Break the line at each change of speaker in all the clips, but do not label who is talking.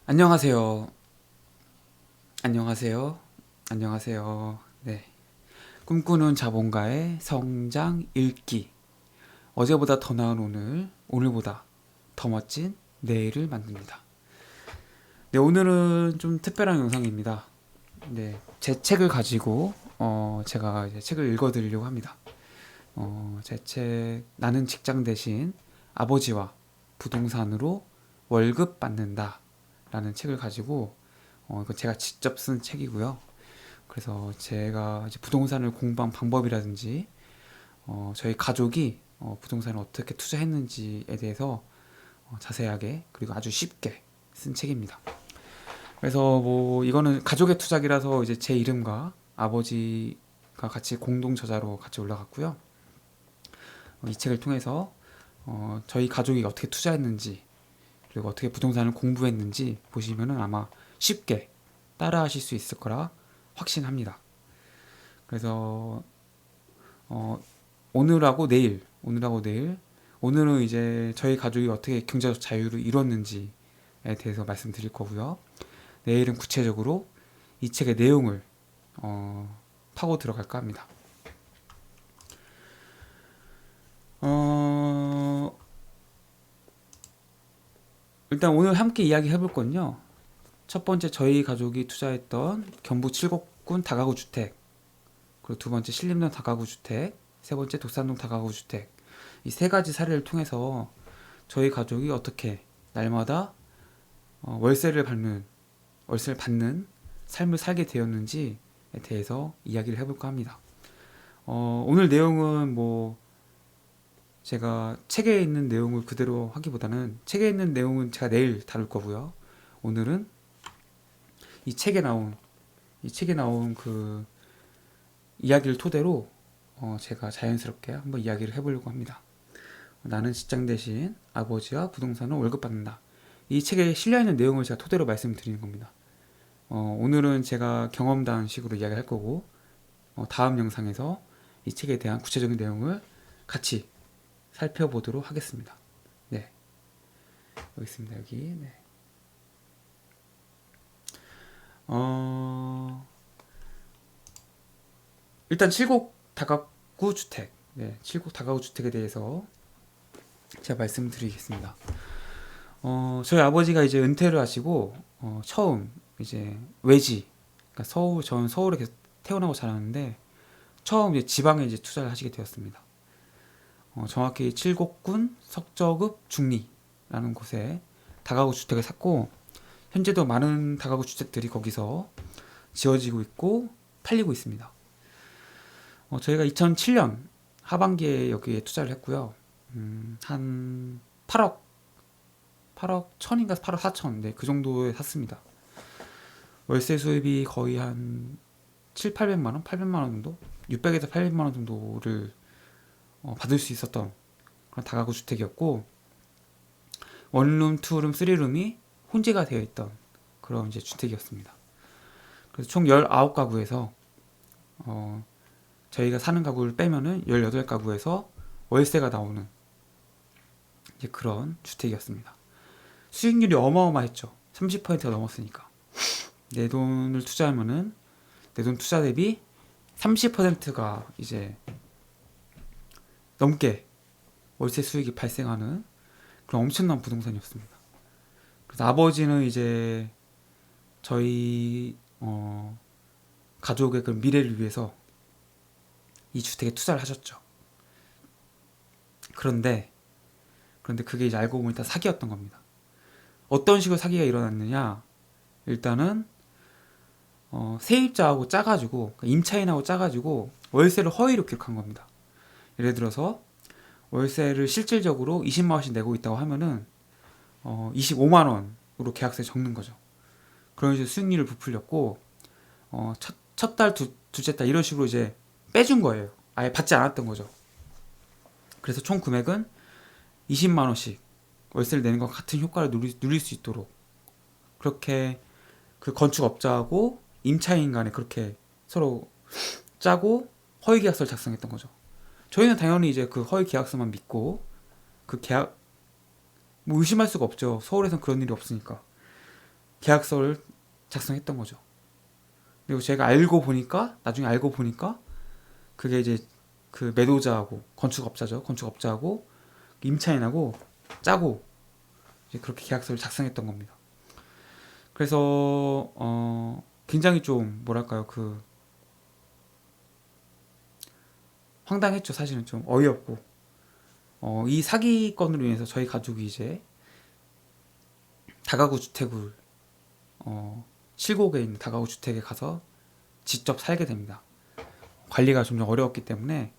안녕하세요. 안녕하세요. 안녕하세요. 네. 꿈꾸는 자본가의 성장 읽기. 어제보다 더 나은 오늘, 오늘보다 더 멋진 내일을 만듭니다. 네, 오늘은 좀 특별한 영상입니다. 네, 제 책을 가지고 제가 이제 책을 읽어드리려고 합니다. 제 책 나는 직장 대신 아버지와 부동산으로 월급 받는다라는 책을 가지고 이거 제가 직접 쓴 책이고요. 그래서 제가 이제 부동산을 공부한 방법이라든지 저희 가족이 부동산을 어떻게 투자했는지에 대해서 자세하게 그리고 아주 쉽게 쓴 책입니다. 그래서 뭐 이거는 가족의 투자기라서 이제 제 이름과 아버지가 같이 공동 저자로 같이 올라갔고요. 이 책을 통해서 저희 가족이 어떻게 투자했는지 그리고 어떻게 부동산을 공부했는지 보시면은 아마 쉽게 따라하실 수 있을 거라 확신합니다. 그래서 어, 오늘하고 내일, 오늘은 이제 저희 가족이 어떻게 경제적 자유를 이뤘는지에 대해서 말씀드릴 거고요. 내일은 구체적으로 이 책의 내용을 파고 들어갈까 합니다. 어, 일단 오늘 함께 이야기 해볼 건요. 첫 번째 저희 가족이 투자했던 경북 칠곡군 다가구 주택, 그리고 두 번째 신림동 다가구 주택, 세 번째 독산동 다가구 주택. 이 세 가지 사례를 통해서 저희 가족이 어떻게 날마다 월세를 받는 삶을 살게 되었는지에 대해서 이야기를 해볼까 합니다. 오늘 내용은 뭐 제가 책에 있는 내용을 그대로 하기보다는 책에 있는 내용은 제가 내일 다룰 거고요. 오늘은 이 책에 나온 이 책에 나온 그 이야기를 토대로 제가 자연스럽게 한번 이야기를 해보려고 합니다. 나는 직장 대신 아버지와 부동산을 월급 받는다. 이 책에 실려있는 내용을 제가 토대로 말씀드리는 겁니다. 오늘은 제가 경험담 식으로 이야기할 거고 다음 영상에서 이 책에 대한 구체적인 내용을 같이 살펴보도록 하겠습니다. 네, 여기 있습니다. 여기. 네. 일단 칠곡 다가구 주택. 네, 칠곡 다가구 주택에 대해서 제가 말씀드리겠습니다. 저희 아버지가 이제 은퇴를 하시고 처음 이제 외지, 그러니까 저는 서울에 계속 태어나고 자랐는데 처음 이제 지방에 이제 투자를 하시게 되었습니다. 정확히 칠곡군 석저읍 중리라는 곳에 다가구 주택을 샀고 현재도 많은 다가구 주택들이 거기서 지어지고 있고 팔리고 있습니다. 저희가 2007년 하반기에 여기에 투자를 했고요. 한 8억 1000인가 8억 4천, 네, 그 정도에 샀습니다. 월세 수입이 거의 한 7, 800만 원, 800만 원 정도? 600에서 800만 원 정도를 받을 수 있었던 그런 다가구 주택이었고 원룸, 투룸, 쓰리룸이 혼재가 되어 있던 그런 이제 주택이었습니다. 그래서 총 19가구에서 저희가 사는 가구를 빼면은 18가구에서 월세가 나오는 이제 그런 주택이었습니다. 수익률이 어마어마했죠. 30%가 넘었으니까. 내 돈을 투자하면은 내 돈 투자 대비 30%가 이제 넘게 월세 수익이 발생하는 그런 엄청난 부동산이었습니다. 그래서 아버지는 이제 저희 가족의 그 미래를 위해서 이 주택에 투자를 하셨죠. 그런데 그게 이제 알고 보니 다 사기였던 겁니다. 어떤 식으로 사기가 일어났느냐? 일단은 세입자하고 짜가지고 그러니까 임차인하고 짜가지고 월세를 허위로 기록한 겁니다. 예를 들어서 월세를 실질적으로 20만 원씩 내고 있다고 하면은 25만 원으로 계약서에 적는 거죠. 그런 식으로 수익률을 부풀렸고 첫 달, 둘째 달 이런 식으로 이제 빼준 거예요. 아예 받지 않았던 거죠. 그래서 총 금액은 20만 원씩 월세를 내는 것 같은 효과를 누릴 수 있도록 그렇게 그 건축업자하고 임차인 간에 그렇게 서로 짜고 허위 계약서를 작성했던 거죠. 저희는 당연히 이제 그 허위 계약서만 믿고 그 계약 뭐 의심할 수가 없죠. 서울에선 그런 일이 없으니까. 계약서를 작성했던 거죠. 그리고 제가 나중에 알고 보니까 그게 이제 그 매도자하고 건축업자하고 임차인하고 짜고 이제 그렇게 계약서를 작성했던 겁니다. 그래서 굉장히 좀 뭐랄까요, 그 황당했죠. 사실은 좀 어이없고 이 사기건으로 인해서 저희 가족이 이제 다가구 주택을 칠곡에 있는 다가구 주택에 가서 직접 살게 됩니다. 관리가 좀 어려웠기 때문에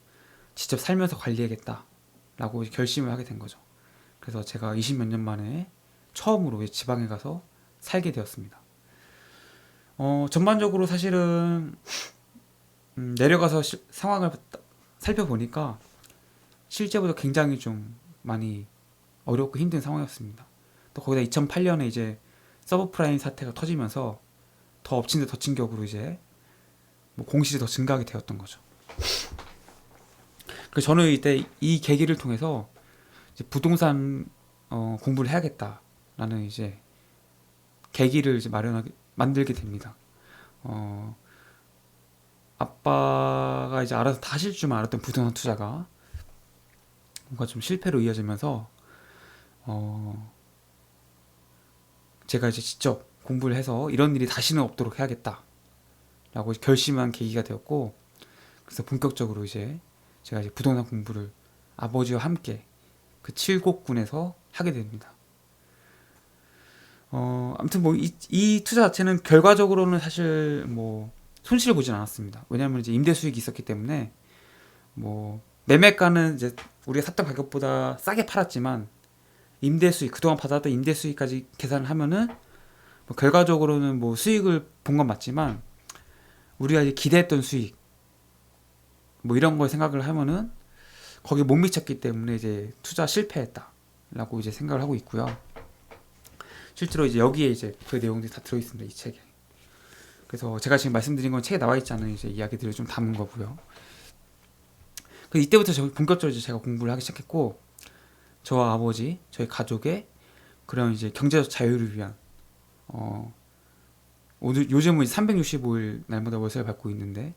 직접 살면서 관리해야겠다라고 결심을 하게 된 거죠. 그래서 제가 20몇 년 만에 처음으로 지방에 가서 살게 되었습니다. 전반적으로 사실은 내려가서 상황을 살펴보니까 실제보다 굉장히 좀 많이 어렵고 힘든 상황이었습니다. 또 거기다 2008년에 이제 서브프라임 사태가 터지면서 더 엎친 데 덮친 격으로 이제 뭐 공실이 더 증가하게 되었던 거죠. 그래서 저는 이때 이 계기를 통해서 이제 부동산 공부를 해야겠다라는 이제 계기를 이제 만들게 됩니다. 아빠가 이제 알아서 다 하실 줄만 알았던 부동산 투자가 뭔가 좀 실패로 이어지면서 제가 이제 직접 공부를 해서 이런 일이 다시는 없도록 해야겠다라고 결심한 계기가 되었고, 그래서 본격적으로 이제 제가 이제 부동산 공부를 아버지와 함께 그 칠곡군에서 하게 됩니다. 아무튼 뭐 이 투자 자체는 결과적으로는 사실 뭐 손실을 보진 않았습니다. 왜냐하면 이제 임대 수익이 있었기 때문에 뭐 매매가는 이제 우리가 샀던 가격보다 싸게 팔았지만 임대 수익, 그동안 받았던 임대 수익까지 계산을 하면은 뭐 결과적으로는 뭐 수익을 본 건 맞지만 우리가 이제 기대했던 수익 뭐 이런 걸 생각을 하면은 거기에 못 미쳤기 때문에 이제 투자 실패했다라고 이제 생각을 하고 있고요. 실제로 이제 여기에 이제 그 내용들이 다 들어 있습니다, 이 책에. 그래서 제가 지금 말씀드린 건 책에 나와 있지 않은 이제 이야기들을 좀 담은 거고요. 그 이때부터 본격적으로 이제 제가 공부를 하기 시작했고, 저와 아버지, 저희 가족의 그런 이제 경제적 자유를 위한 오늘 요즘은 365일 날마다 월세를 받고 있는데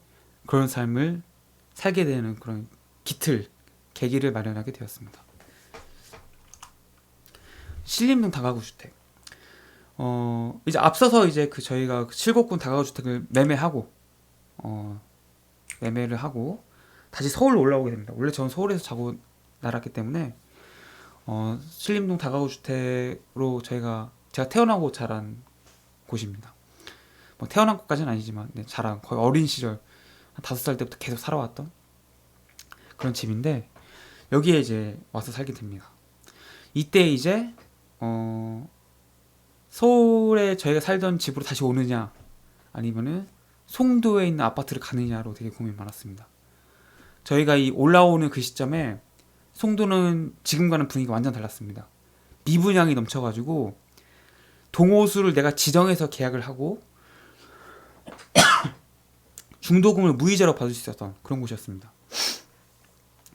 그런 삶을 살게 되는 그런 계기를 마련하게 되었습니다. 신림동 다가구 주택. 이제 앞서서 이제 저희가 칠곡군 다가구 주택을 매매를 하고 다시 서울로 올라오게 됩니다. 원래 저는 서울에서 자고 날았기 때문에 신림동 다가구 주택으로 제가 태어나고 자란 곳입니다. 뭐 태어난 곳까지는 아니지만 자란 거의 어린 시절 한 5살 때부터 계속 살아왔던 그런 집인데 여기에 이제 와서 살게 됩니다. 이때 이제 서울에 저희가 살던 집으로 다시 오느냐 아니면은 송도에 있는 아파트를 가느냐로 되게 고민이 많았습니다. 저희가 이 올라오는 그 시점에 송도는 지금과는 분위기가 완전 달랐습니다. 미분양이 넘쳐가지고 동호수를 내가 지정해서 계약을 하고 중도금을 무이자로 받을 수 있었던 그런 곳이었습니다.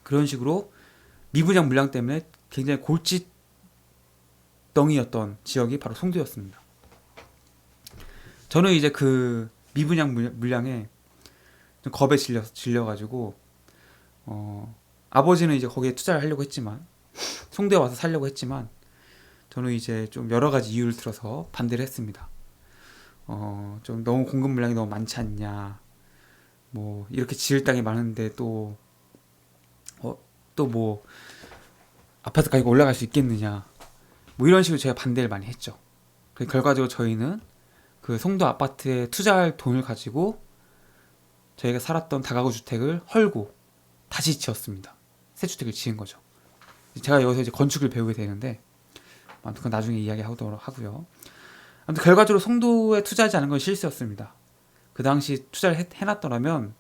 그런 식으로 미분양 물량 때문에 굉장히 골칫덩이였던 지역이 바로 송도였습니다. 저는 이제 그 미분양 물량에 좀 겁에 질려가지고 아버지는 이제 거기에 투자를 하려고 했지만 송도에 와서 살려고 했지만 저는 이제 좀 여러 가지 이유를 들어서 반대를 했습니다. 좀 너무 공급 물량이 너무 많지 않냐, 뭐 이렇게 지을 땅이 많은데 또 뭐 아파트 가격이 올라갈 수 있겠느냐, 뭐 이런 식으로 제가 반대를 많이 했죠. 결과적으로 저희는 그 송도 아파트에 투자할 돈을 가지고 저희가 살았던 다가구 주택을 헐고 다시 지었습니다. 새 주택을 지은 거죠. 제가 여기서 이제 건축을 배우게 되는데 아무튼 그건 나중에 이야기하도록 하고요. 아무튼 결과적으로 송도에 투자하지 않은 건 실수였습니다. 그 당시 투자를 해놨더라면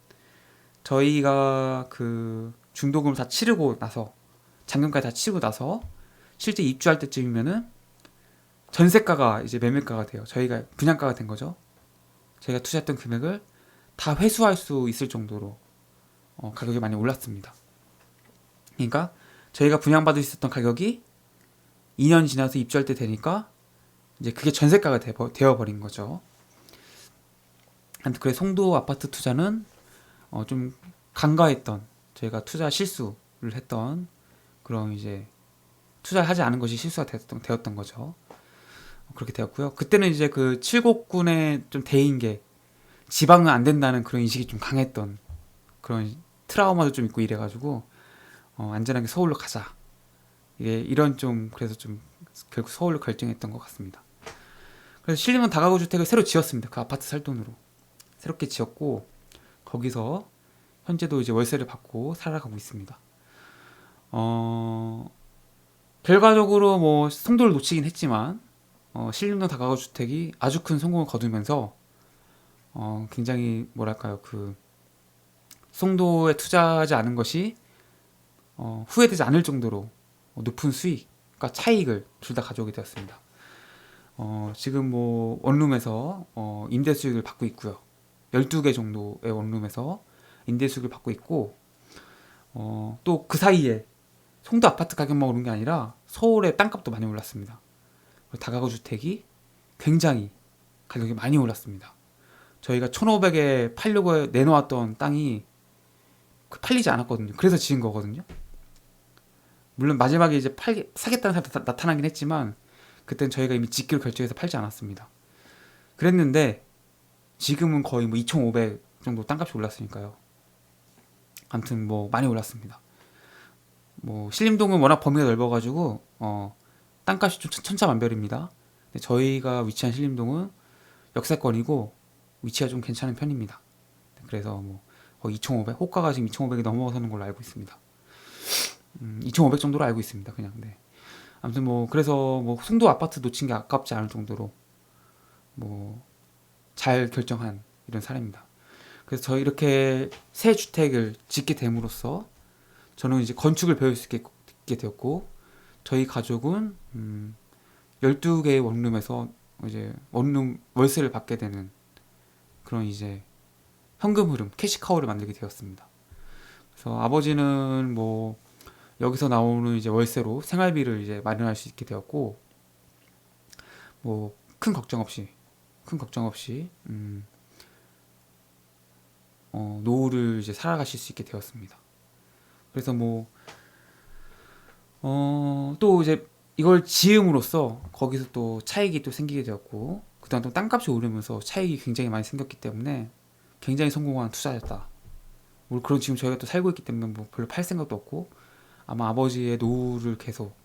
저희가 그 중도금을 다 치르고 나서 잔금까지 다 치르고 나서 실제 입주할 때쯤이면은 전세가가 이제 매매가가 돼요. 저희가 분양가가 된 거죠. 저희가 투자했던 금액을 다 회수할 수 있을 정도로 가격이 많이 올랐습니다. 그러니까 저희가 분양받을 수 있었던 가격이 2년 지나서 입주할 때 되니까 이제 그게 전세가가 되어버린 거죠. 아무튼 그래 송도 아파트 투자는 좀 간과했던 저희가 투자 실수를 했던 그런 이제 투자하지 않은 것이 실수가 되었던 거죠. 그렇게 되었고요. 그때는 이제 그 칠곡군의 좀 대인 게 지방은 안 된다는 그런 인식이 좀 강했던 그런 트라우마도 좀 있고 이래가지고 안전하게 서울로 가자. 이런 좀 그래서 좀 결국 서울로 결정했던 것 같습니다. 그래서 신림동 다가구 주택을 새로 지었습니다. 그 아파트 살 돈으로 새롭게 지었고 거기서 현재도 이제 월세를 받고 살아가고 있습니다. 결과적으로 뭐 송도를 놓치긴 했지만 신림동 다가구 주택이 아주 큰 성공을 거두면서 굉장히 뭐랄까요 그 송도에 투자하지 않은 것이 후회되지 않을 정도로 높은 수익과 차익을 둘 다 가져오게 되었습니다. 지금 뭐 원룸에서 임대 수익을 받고 있고요. 12개 정도의 원룸에서 임대 수익을 받고 있고 또 그 사이에 송도 아파트 가격만 오른 게 아니라 서울의 땅값도 많이 올랐습니다. 다가구 주택이 굉장히 가격이 많이 올랐습니다. 저희가 1,500에 팔려고 내놓았던 땅이 팔리지 않았거든요. 그래서 지은 거거든요. 물론 마지막에 이제 사겠다는 사람이 나타나긴 했지만 그때는 저희가 이미 짓기로 결정해서 팔지 않았습니다. 그랬는데 지금은 거의 뭐 2,500 정도 땅값이 올랐으니까요. 아무튼 뭐 많이 올랐습니다. 뭐 신림동은 워낙 범위가 넓어가지고 땅값이 좀 천차만별입니다. 근데 저희가 위치한 신림동은 역세권이고 위치가 좀 괜찮은 편입니다. 그래서 뭐 거의 2,500 호가가 지금 2,500이 넘어서는 걸로 알고 있습니다. 2,500 정도로 알고 있습니다. 그냥 네. 아무튼 뭐 그래서 뭐 송도 아파트 놓친 게 아깝지 않을 정도로 뭐 잘 결정한 이런 사례입니다. 그래서 저희 이렇게 새 주택을 짓게 됨으로써 저는 이제 건축을 배울 수 있게 되었고 저희 가족은 12개의 원룸에서 이제 원룸 월세를 받게 되는 그런 이제 현금 흐름, 캐시카우를 만들게 되었습니다. 그래서 아버지는 뭐 여기서 나오는 이제 월세로 생활비를 이제 마련할 수 있게 되었고 뭐 큰 걱정 없이 노후를 이제 살아가실 수 있게 되었습니다. 그래서 뭐 또 이제 이걸 지음으로써 거기서 또 차익이 또 생기게 되었고 그다음 또 땅값이 오르면서 차익이 굉장히 많이 생겼기 때문에 굉장히 성공한 투자였다. 물론 그런 지금 저희가 또 살고 있기 때문에 뭐 별로 팔 생각도 없고 아마 아버지의 노후를 계속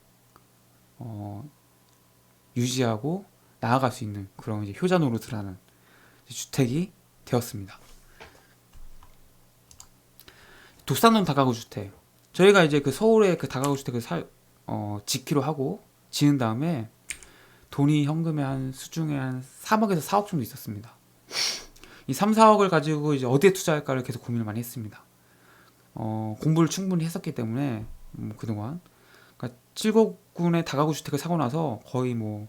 유지하고 나아갈 수 있는 그런 이제 효자 노릇을 하는 주택이 되었습니다. 독산동 다가구 주택. 저희가 이제 그 서울에 그 다가구 주택을 짓기로 하고 지은 다음에 돈이 현금에 한 수중에 한 3억에서 4억 정도 있었습니다. 이 3, 4억을 가지고 이제 어디에 투자할까를 계속 고민을 많이 했습니다. 공부를 충분히 했었기 때문에 그동안 그러니까 칠곡군의 다가구 주택을 사고 나서 거의 뭐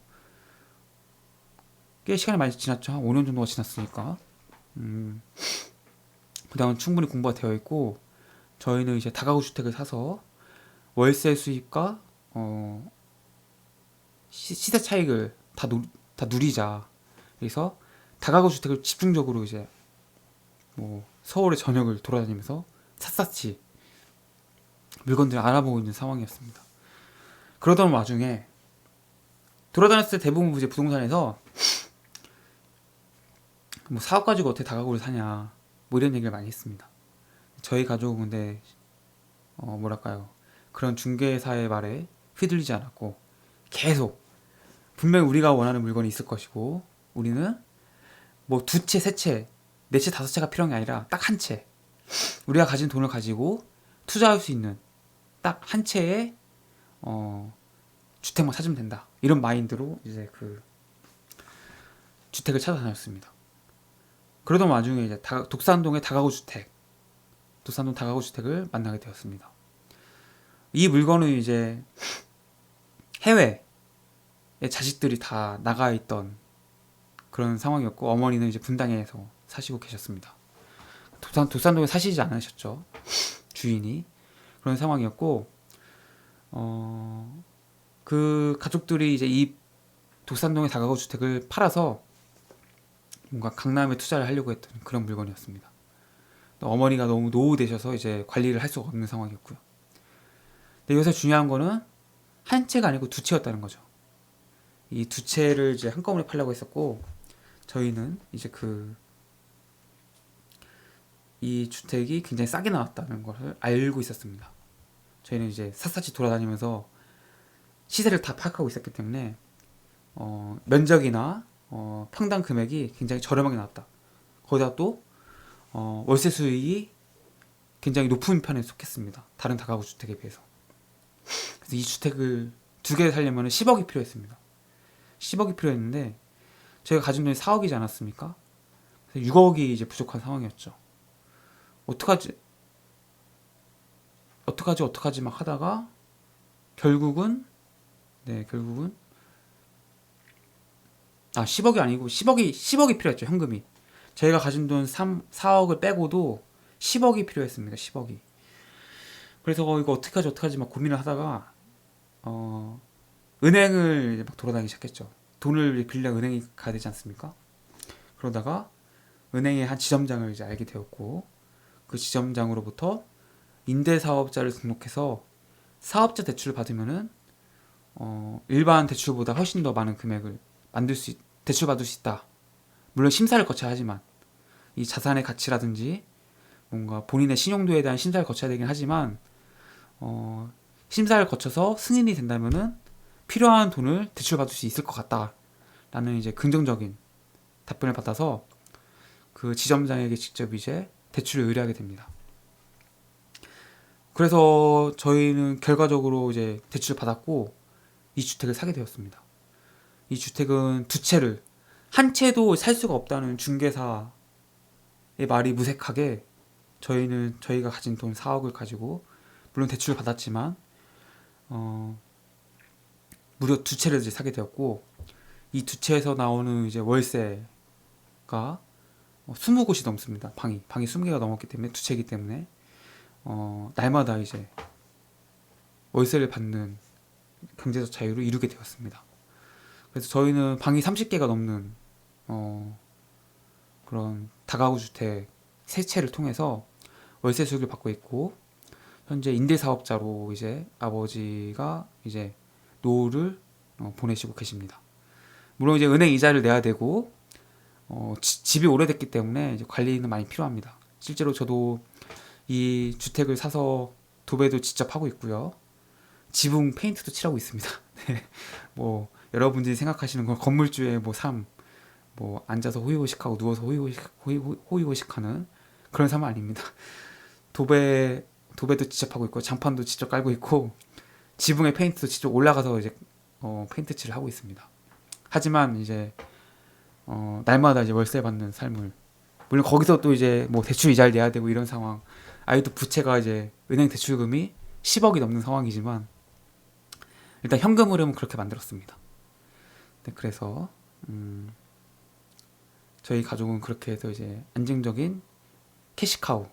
꽤 시간이 많이 지났죠. 한 5년 정도가 지났으니까. 그다음은 충분히 공부가 되어 있고 저희는 이제 다가구 주택을 사서 월세 수입과 시세 차익을 다 누리자. 그래서 다가구 주택을 집중적으로 이제 뭐 서울의 전역을 돌아다니면서 샅샅이 물건들을 알아보고 있는 상황이었습니다. 그러던 와중에 돌아다녔을 때 대부분 이제 부동산에서 뭐 사업 가지고 어떻게 다가구를 사냐 뭐 이런 얘기를 많이 했습니다. 저희 가족은 근데 뭐랄까요 그런 중개사의 말에 휘둘리지 않았고 계속 분명히 우리가 원하는 물건이 있을 것이고 우리는 뭐 2채, 3채, 4채, 5채가 필요한 게 아니라 딱 한 채 우리가 가진 돈을 가지고 투자할 수 있는 딱 한 채의 주택만 찾으면 된다 이런 마인드로 이제 그 주택을 찾아다녔습니다. 그러던 와중에 이제 독산동의 다가구 주택을 만나게 되었습니다. 이 물건은 이제 해외에 자식들이 다 나가 있던 그런 상황이었고 어머니는 이제 분당에서 사시고 계셨습니다. 독산동에 사시지 않으셨죠. 주인이. 그런 상황이었고 그 가족들이 이제 이 독산동의 다가구 주택을 팔아서 뭔가 강남에 투자를 하려고 했던 그런 물건이었습니다. 어머니가 너무 노후되셔서 이제 관리를 할 수가 없는 상황이었고요. 근데 여기서 중요한 거는 한 채가 아니고 두 채였다는 거죠. 이 두 채를 이제 한꺼번에 팔려고 했었고, 저희는 이제 이 주택이 굉장히 싸게 나왔다는 것을 알고 있었습니다. 저희는 이제 샅샅이 돌아다니면서 시세를 다 파악하고 있었기 때문에 면적이나 평당 금액이 굉장히 저렴하게 나왔다. 거기다 또 월세 수익이 굉장히 높은 편에 속했습니다. 다른 다가구 주택에 비해서. 그래서 이 주택을 두 개 살려면 10억이 필요했습니다. 10억이 필요했는데 저희가 가진 돈이 4억이지 않았습니까? 그래서 6억이 이제 부족한 상황이었죠. 어떡하지 막 하다가 결국은 10억이 아니고 10억이 필요했죠. 현금이. 저희가 가진 돈 4억을 빼고도 10억이 필요했습니다. 10억이. 그래서 이거 어떡하지 막 고민을 하다가 은행을 막 돌아다니기 시작했죠. 돈을 빌려 은행에 가야 되지 않습니까? 그러다가 은행의 한 지점장을 이제 알게 되었고, 그 지점장으로부터 임대사업자를 등록해서 사업자 대출을 받으면은 일반 대출보다 훨씬 더 많은 금액을 대출받을 수 있다. 물론 심사를 거쳐야 하지만, 이 자산의 가치라든지 뭔가 본인의 신용도에 대한 심사를 거쳐야 되긴 하지만, 심사를 거쳐서 승인이 된다면은 필요한 돈을 대출받을 수 있을 것 같다라는 이제 긍정적인 답변을 받아서 그 지점장에게 직접 이제 대출을 의뢰하게 됩니다. 그래서 저희는 결과적으로 이제 대출을 받았고 이 주택을 사게 되었습니다. 이 주택은 두 채를, 한 채도 살 수가 없다는 중개사의 말이 무색하게 저희가 가진 돈 4억을 가지고 물론 대출을 받았지만 무려 두 채를 이제 사게 되었고, 이 두 채에서 나오는 이제 월세가 20곳이 넘습니다. 방이 20개가 넘었기 때문에, 두 채이기 때문에 날마다 이제 월세를 받는 경제적 자유를 이루게 되었습니다. 그래서 저희는 방이 30개가 넘는 그런 다가구 주택 세 채를 통해서 월세 수익을 받고 있고, 현재 임대사업자로 이제 아버지가 이제 노후를 보내시고 계십니다. 물론 이제 은행 이자를 내야 되고 집이 오래됐기 때문에 이제 관리는 많이 필요합니다. 실제로 저도 이 주택을 사서 도배도 직접 하고 있고요. 지붕 페인트도 칠하고 있습니다. 네. 뭐 여러분들이 생각하시는 건 건물주의 뭐 앉아서 호의호식하고 누워서 호의호식하는 그런 삶은 아닙니다. 도배도 직접 하고 있고 장판도 직접 깔고 있고 지붕에 페인트도 직접 올라가서 이제 페인트 칠을 하고 있습니다. 하지만 이제 날마다 이제 월세 받는 삶을, 물론 거기서 또 이제 뭐 대출 이자를 내야 되고 이런 상황, 아이도 부채가 이제 은행 대출금이 10억이 넘는 상황이지만 일단 현금 흐름은 그렇게 만들었습니다. 네, 그래서 저희 가족은 그렇게 해서 이제 안정적인 캐시카우,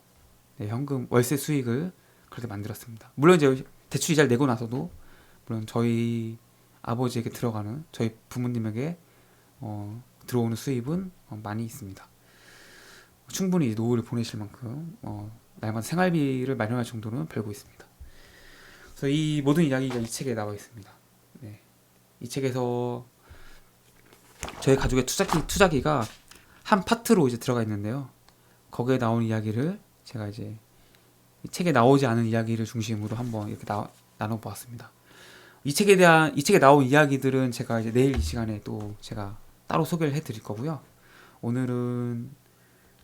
네, 현금 월세 수익을 그렇게 만들었습니다. 물론 이제 대출 이자를 내고 나서도 물론 저희 아버지에게 들어가는, 저희 부모님에게 들어오는 수입은 많이 있습니다. 충분히 노후를 보내실 만큼 날마다 생활비를 마련할 정도는 벌고 있습니다. 그래서 이 모든 이야기가 이 책에 나와 있습니다. 네. 이 책에서 저희 가족의 투자기가 한 파트로 이제 들어가 있는데요. 거기에 나온 이야기를 제가 이제 이 책에 나오지 않은 이야기를 중심으로 한번 이렇게 나눠보았습니다. 이 책에 나온 이야기들은 제가 이제 내일 이 시간에 또 제가 따로 소개를 해드릴 거고요. 오늘은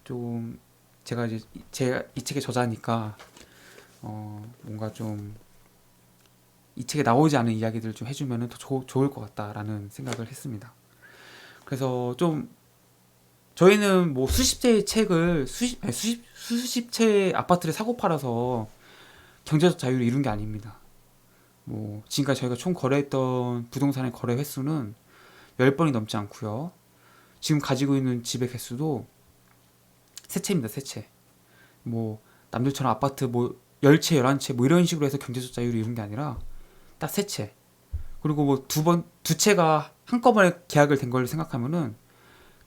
좀 제가 이제 이 책의 저자니까 뭔가 좀 이 책에 나오지 않은 이야기들을 좀 해주면 더 좋을 것 같다라는 생각을 했습니다. 그래서 좀 저희는 뭐 수십 채의 아파트를 사고 팔아서 경제적 자유를 이룬 게 아닙니다. 뭐 지금까지 저희가 총 거래했던 부동산의 거래 횟수는 10번이 넘지 않고요. 지금 가지고 있는 집의 개수도 3채입니다. 3채. 뭐 남들처럼 아파트 뭐 10채, 11채 뭐 이런 식으로 해서 경제적 자유를 이룬 게 아니라 딱 3채. 그리고 뭐 두 채가 한꺼번에 계약을 된 걸 생각하면은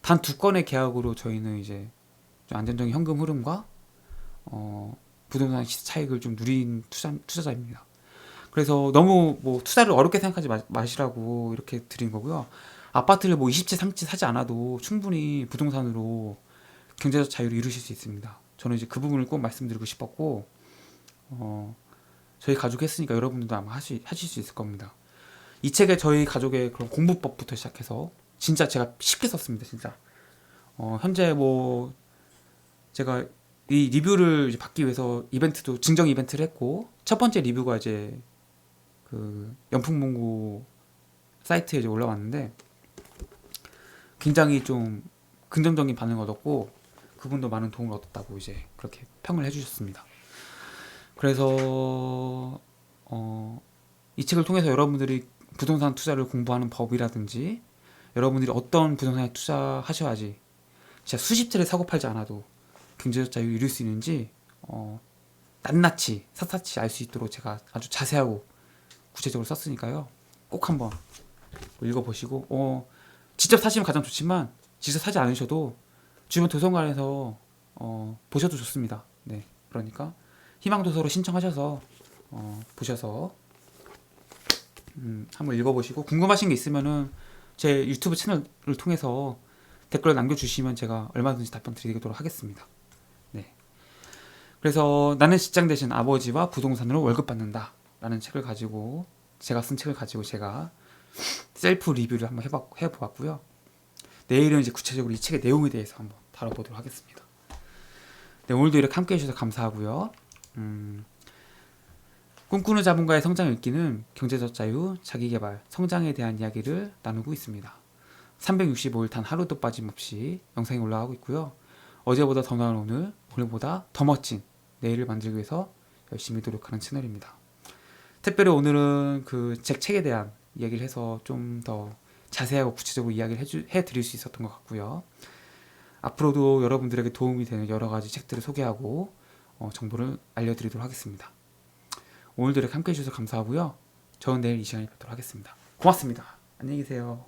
단 두 건의 계약으로 저희는 이제 좀 안정적인 현금 흐름과 부동산 시세 차익을 좀 누린 투자자입니다. 그래서 너무 뭐 투자를 어렵게 생각하지 마시라고 이렇게 드린 거고요. 아파트를 뭐 20채, 30채 사지 않아도 충분히 부동산으로 경제적 자유를 이루실 수 있습니다. 저는 이제 그 부분을 꼭 말씀드리고 싶었고, 저희 가족 했으니까 여러분들도 아마 하실 수 있을 겁니다. 이 책에 저희 가족의 그런 공부법부터 시작해서 진짜 제가 쉽게 썼습니다. 진짜. 현재 뭐 제가 이 리뷰를 이제 받기 위해서 이벤트도 증정 이벤트를 했고, 첫 번째 리뷰가 이제 그 연풍문고 사이트에 이제 올라왔는데 굉장히 좀 긍정적인 반응을 얻었고, 그분도 많은 도움을 얻었다고 이제 그렇게 평을 해주셨습니다. 그래서 이 책을 통해서 여러분들이 부동산 투자를 공부하는 법이라든지 여러분들이 어떤 부동산에 투자하셔야지 진짜 수십 채를 사고 팔지 않아도 경제적 자유 이룰 수 있는지 낱낱이 샅샅이 알 수 있도록 제가 아주 자세하고 구체적으로 썼으니까요. 꼭 한번 읽어보시고 직접 사시면 가장 좋지만 직접 사지 않으셔도 주변 도서관에서 보셔도 좋습니다. 네, 그러니까 희망도서로 신청하셔서 보셔서 한번 읽어보시고 궁금하신 게 있으면은 제 유튜브 채널을 통해서 댓글을 남겨주시면 제가 얼마든지 답변 드리도록 하겠습니다. 네. 그래서 나는 직장 대신 아버지와 부동산으로 월급 받는다 라는 책을 가지고 제가 쓴 책을 가지고 제가 셀프 리뷰를 한번 해보았고요. 내일은 이제 구체적으로 이 책의 내용에 대해서 한번 다뤄보도록 하겠습니다. 네, 오늘도 이렇게 함께 해주셔서 감사하고요. 꿈꾸는 자본가의 성장 읽기는 경제적 자유, 자기개발, 성장에 대한 이야기를 나누고 있습니다. 365일 단 하루도 빠짐없이 영상이 올라가고 있고요. 어제보다 더 나은 오늘, 오늘보다 더 멋진 내일을 만들기 위해서 열심히 노력하는 채널입니다. 특별히 오늘은 그 책에 대한 이야기를 해서 좀 더 자세하고 구체적으로 이야기를 해드릴 수 있었던 것 같고요. 앞으로도 여러분들에게 도움이 되는 여러 가지 책들을 소개하고 정보를 알려드리도록 하겠습니다. 오늘도 이렇게 함께 해주셔서 감사하고요. 저는 내일 이 시간에 뵙도록 하겠습니다. 고맙습니다. 안녕히 계세요.